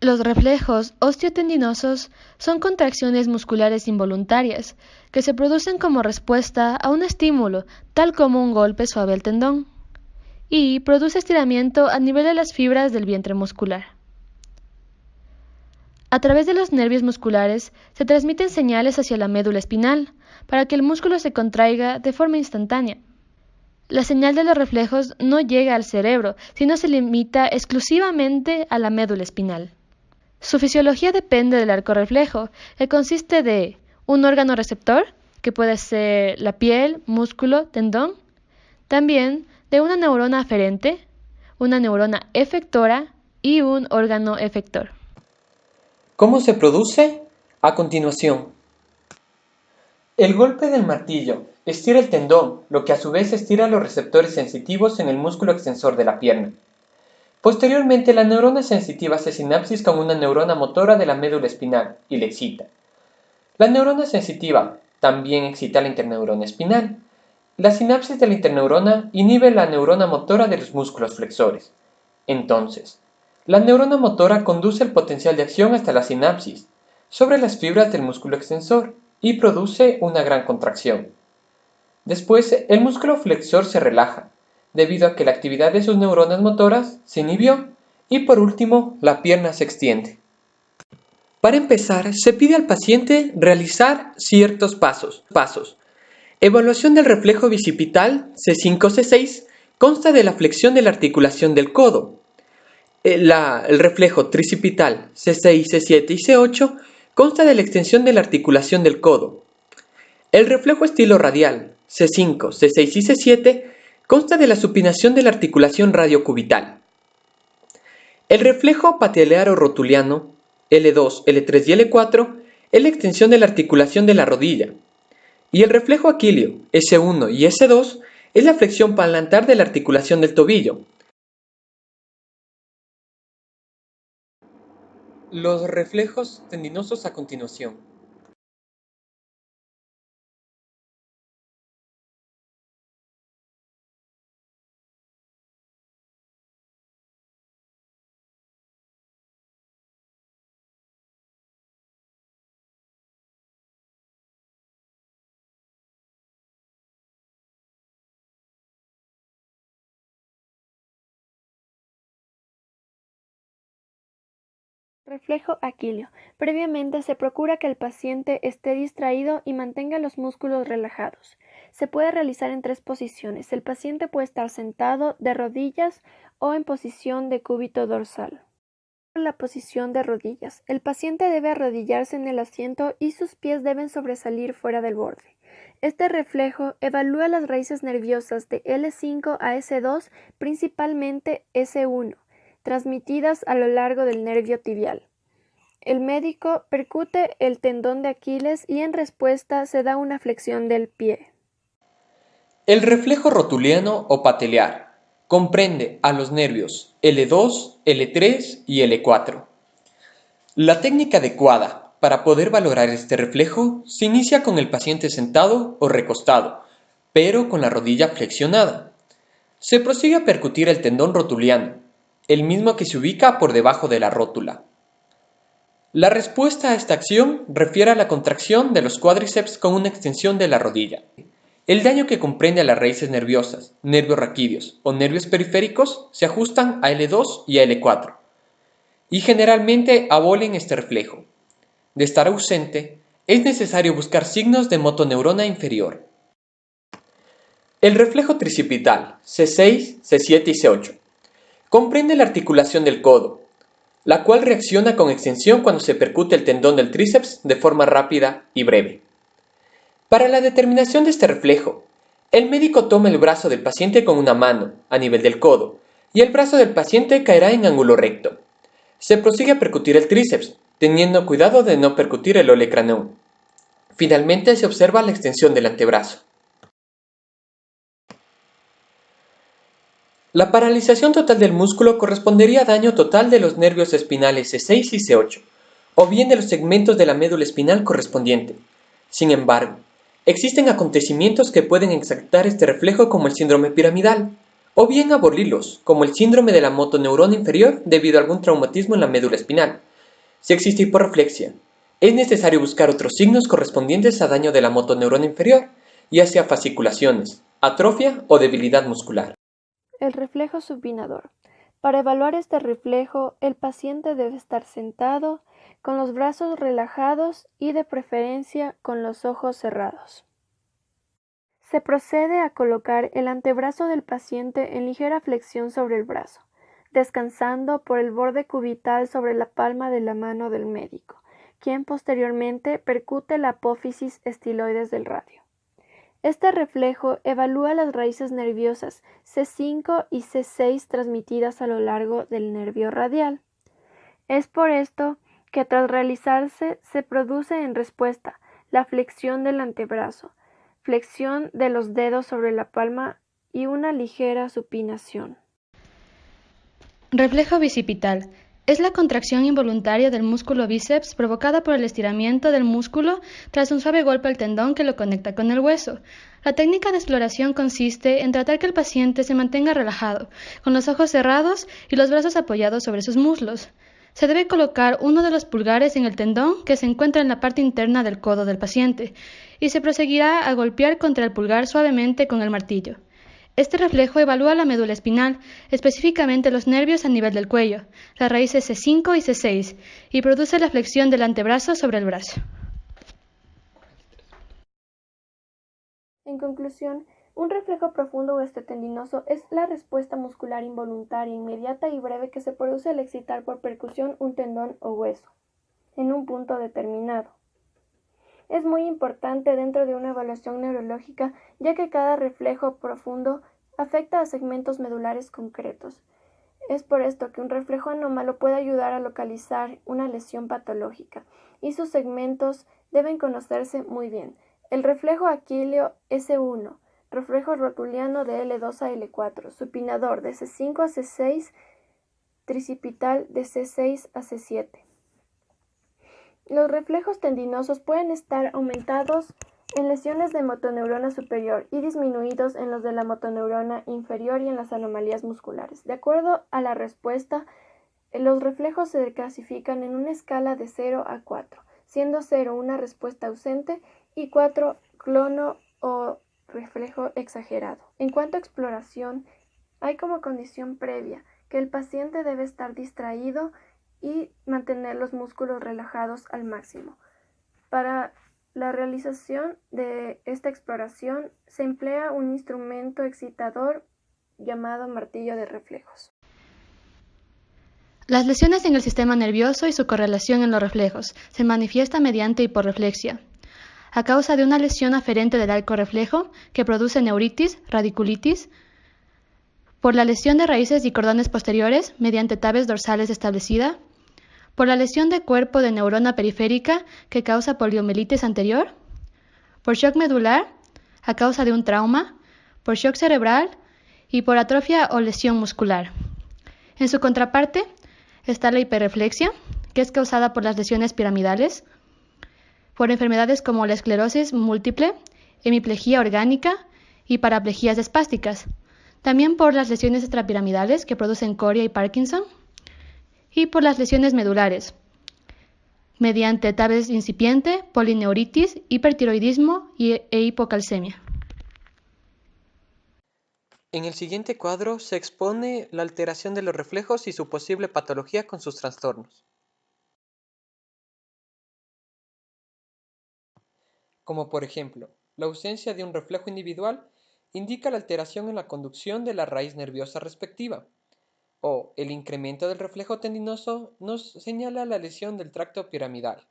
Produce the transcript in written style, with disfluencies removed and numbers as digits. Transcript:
Los reflejos osteotendinosos son contracciones musculares involuntarias que se producen como respuesta a un estímulo, tal como un golpe suave al tendón, y produce estiramiento a nivel de las fibras del vientre muscular. A través de los nervios musculares se transmiten señales hacia la médula espinal para que el músculo se contraiga de forma instantánea. La señal de los reflejos no llega al cerebro, sino se limita exclusivamente a la médula espinal. Su fisiología depende del arco reflejo, que consiste de un órgano receptor, que puede ser la piel, músculo, tendón, también de una neurona aferente, una neurona efectora y un órgano efector. ¿Cómo se produce? A continuación. El golpe del martillo estira el tendón, lo que a su vez estira los receptores sensitivos en el músculo extensor de la pierna. Posteriormente, la neurona sensitiva hace sinapsis con una neurona motora de la médula espinal y la excita. La neurona sensitiva también excita la interneurona espinal. La sinapsis de la interneurona inhibe la neurona motora de los músculos flexores. Entonces, la neurona motora conduce el potencial de acción hasta la sinapsis, sobre las fibras del músculo extensor, y produce una gran contracción. Después, el músculo flexor se relaja, debido a que la actividad de sus neuronas motoras se inhibió, y por último, la pierna se extiende. Para empezar, se pide al paciente realizar ciertos pasos. Evaluación del reflejo bicipital C5-C6 consta de la flexión de la articulación del codo. El reflejo tricipital C6, C7 y C8 consta de la extensión de la articulación del codo. El reflejo estilo radial C5, C6 y C7 consta de la supinación de la articulación radiocubital. El reflejo pateliano o rotuliano L2, L3 y L4 es la extensión de la articulación de la rodilla. Y el reflejo aquileo S1 y S2 es la flexión plantar de la articulación del tobillo. Los reflejos tendinosos a continuación. Reflejo aquileo. Previamente se procura que el paciente esté distraído y mantenga los músculos relajados. Se puede realizar en 3 posiciones. El paciente puede estar sentado, de rodillas o en posición de cúbito dorsal. La posición de rodillas. El paciente debe arrodillarse en el asiento y sus pies deben sobresalir fuera del borde. Este reflejo evalúa las raíces nerviosas de L5 a S2, principalmente S1, transmitidas a lo largo del nervio tibial. El médico percute el tendón de Aquiles y en respuesta se da una flexión del pie. El reflejo rotuliano o pateliar comprende a los nervios L2, L3 y L4. La técnica adecuada para poder valorar este reflejo se inicia con el paciente sentado o recostado, pero con la rodilla flexionada. Se prosigue a percutir el tendón rotuliano, el mismo que se ubica por debajo de la rótula. La respuesta a esta acción refiere a la contracción de los cuádriceps con una extensión de la rodilla. El daño que comprende a las raíces nerviosas, nervios raquídeos o nervios periféricos se ajustan a L2 y a L4 y generalmente abolen este reflejo. De estar ausente, es necesario buscar signos de motoneurona inferior. El reflejo tricipital C6, C7 y C8 comprende la articulación del codo, la cual reacciona con extensión cuando se percute el tendón del tríceps de forma rápida y breve. Para la determinación de este reflejo, el médico toma el brazo del paciente con una mano, a nivel del codo, y el brazo del paciente caerá en ángulo recto. Se prosigue a percutir el tríceps, teniendo cuidado de no percutir el olecranon. Finalmente se observa la extensión del antebrazo. La paralización total del músculo correspondería a daño total de los nervios espinales C6 y C8, o bien de los segmentos de la médula espinal correspondiente. Sin embargo, existen acontecimientos que pueden exaltar este reflejo como el síndrome piramidal, o bien abolirlos, como el síndrome de la motoneurona inferior debido a algún traumatismo en la médula espinal, Si existe hiporreflexia, es necesario buscar otros signos correspondientes a daño de la motoneurona inferior, ya sea fasciculaciones, atrofia o debilidad muscular. El reflejo supinador. Para evaluar este reflejo, el paciente debe estar sentado, con los brazos relajados y de preferencia con los ojos cerrados. Se procede a colocar el antebrazo del paciente en ligera flexión sobre el brazo, descansando por el borde cubital sobre la palma de la mano del médico, quien posteriormente percute la apófisis estiloides del radio. Este reflejo evalúa las raíces nerviosas C5 y C6 transmitidas a lo largo del nervio radial. Es por esto que tras realizarse se produce en respuesta la flexión del antebrazo, flexión de los dedos sobre la palma y una ligera supinación. Reflejo bicipital. Es la contracción involuntaria del músculo bíceps provocada por el estiramiento del músculo tras un suave golpe al tendón que lo conecta con el hueso. La técnica de exploración consiste en tratar que el paciente se mantenga relajado, con los ojos cerrados y los brazos apoyados sobre sus muslos. Se debe colocar uno de los pulgares en el tendón que se encuentra en la parte interna del codo del paciente y se proseguirá a golpear contra el pulgar suavemente con el martillo. Este reflejo evalúa la médula espinal, específicamente los nervios a nivel del cuello, las raíces C5 y C6, y produce la flexión del antebrazo sobre el brazo. En conclusión, un reflejo profundo o osteotendinoso es la respuesta muscular involuntaria, inmediata y breve que se produce al excitar por percusión un tendón o hueso, en un punto determinado. Es muy importante dentro de una evaluación neurológica, ya que cada reflejo profundo afecta a segmentos medulares concretos. Es por esto que un reflejo anómalo puede ayudar a localizar una lesión patológica, y sus segmentos deben conocerse muy bien. El reflejo aquileo S1, reflejo rotuliano de L2 a L4, supinador de C5 a C6, tricipital de C6 a C7. Los reflejos tendinosos pueden estar aumentados en lesiones de motoneurona superior y disminuidos en los de la motoneurona inferior y en las anomalías musculares. De acuerdo a la respuesta, los reflejos se clasifican en una escala de 0 a 4, siendo 0 una respuesta ausente y 4 clono o reflejo exagerado. En cuanto a exploración, hay como condición previa que el paciente debe estar distraído y mantener los músculos relajados al máximo. Para la realización de esta exploración se emplea un instrumento excitador llamado martillo de reflejos. Las lesiones en el sistema nervioso y su correlación en los reflejos se manifiesta mediante hiporreflexia, a causa de una lesión aferente del arco reflejo que produce neuritis, radiculitis, por la lesión de raíces y cordones posteriores mediante tabes dorsales establecida, por la lesión de cuerpo de neurona periférica que causa poliomielitis anterior, por shock medular a causa de un trauma, por shock cerebral y por atrofia o lesión muscular. En su contraparte está la hiperreflexia, que es causada por las lesiones piramidales, por enfermedades como la esclerosis múltiple, hemiplegia orgánica y paraplegias espásticas, también por las lesiones extrapiramidales que producen coria y Parkinson, y por las lesiones medulares, mediante tabes incipiente, polineuritis, hipertiroidismo e hipocalcemia. En el siguiente cuadro se expone la alteración de los reflejos y su posible patología con sus trastornos. Como por ejemplo, la ausencia de un reflejo individual indica la alteración en la conducción de la raíz nerviosa respectiva, o el incremento del reflejo tendinoso nos señala la lesión del tracto piramidal.